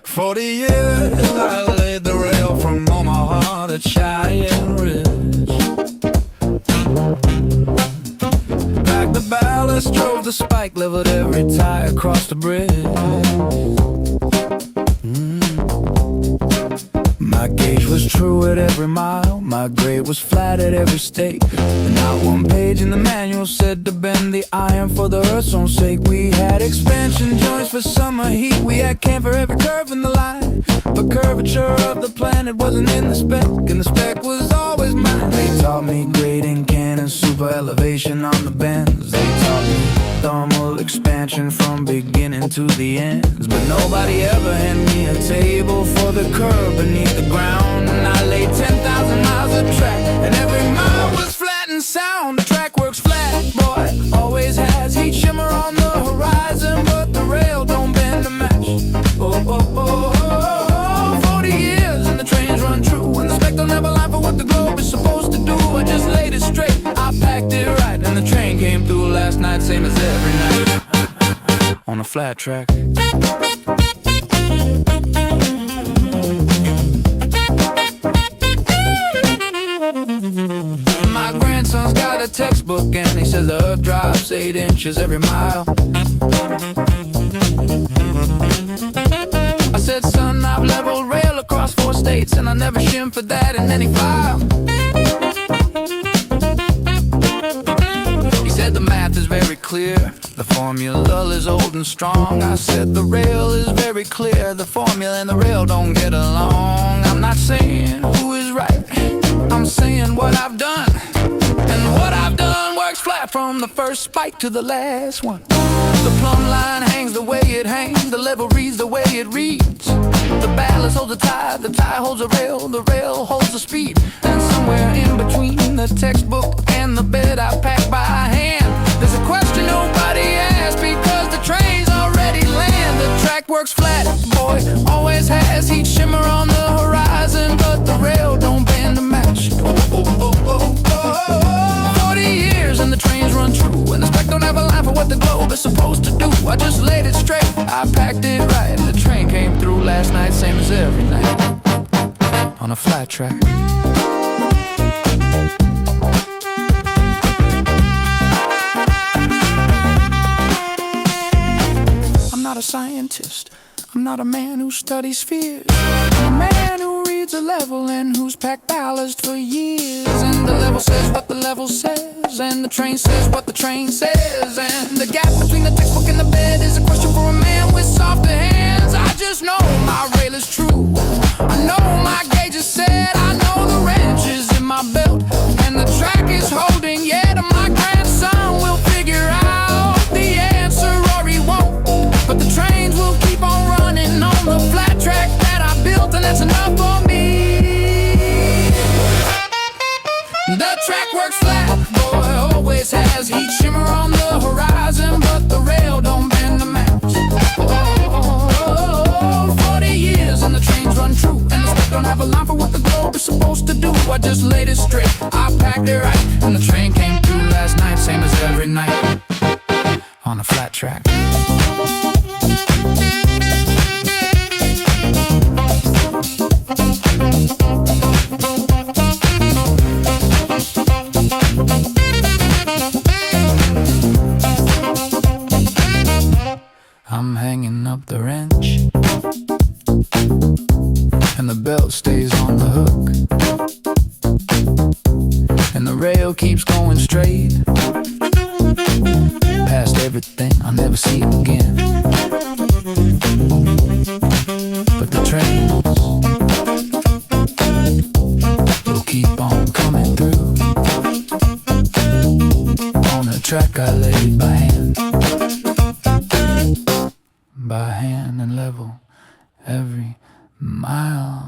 40 years I laid the rail from Omaha to Cheyenne Ridge. Packed the ballast, drove the spike, leveled every tie across the bridge. My gauge was true at every mile, my grade was flat at every stake. And not one page in the manual said to bend the iron for the earth's own sake. We had expansion joints for summer heat, we had cam for every curve in the line. But curvature of the planet wasn't in the spec, and the spec was always mine. They taught me grading, cannon, super elevation on the bends. They taught me thermal expansion from beginning to the ends. But nobody ever handed me a table for the curve beneath the ground. And I laid 10,000 miles of track, and every mile was flat and sound. The track works flat, boy, always has heat shimmer on the horizon, but the rail don't bend to match. Oh, oh, oh, oh, oh. 40 years and the trains run true, and the spec don't ever lie for what the globe is supposed to do. I just laid it straight, I packed it right, and the train came through last night, same as every night, on a flat track. My grandson's got a textbook, and he says the earth drops 8 inches every mile. I said, son, I've leveled rail across 4 states, and I never shim for that in any file. He said the math is very clear, the formula is old and strong. I said the rail is very clear, the formula and the rail don't get along. I'm not saying who is right, I'm saying what I've done. And what I've done works flat from the first spike to the last one. The plumb line hangs the way it hangs, the level reads the way it reads. The ballast holds the tie holds the rail holds the speed. And somewhere in between the textbook and the bed I pack by hand, there's a question nobody asked, because the train's already land. The track works flat, boy, always has heat shimmer on the horizon, but the rail don't bend to match. Oh, oh, oh, oh, oh. 40 years and the trains run true, and the spec don't ever lie for what the globe is supposed to do. I just laid it straight, I packed it right, and the train came through last night, same as every night, on a flat track. I'm not a scientist, I'm not a man who studies fears. I'm a man who reads a level and who's packed ballast for years. And the level says what the level says, and the train says what the train says. And the gap between the textbook and the bed is a question for a man with softer hands. I just know my rail is true, I know my gauge is set, I know the wrench is in my belt, and the track is holding yet. And my grandson will figure out the answer, or he won't, but the trains will keep on running on the flat track that I built, and that's enough for me. The track works flat, boy, always has heat shimmer on the horizon, but the rail don't bend to match. Oh, 40 years and the trains run true, and the spec don't have a line for what the globe is supposed to do. I just laid it straight, I packed it right, and the train came through last night, same as every night, on a flat track. I'm hanging up the wrench, and the belt stays on the hook, and the rail keeps going straight past everything, I'll never see it again. But the trains will keep on coming through on the track I laid by hand, and level every mile.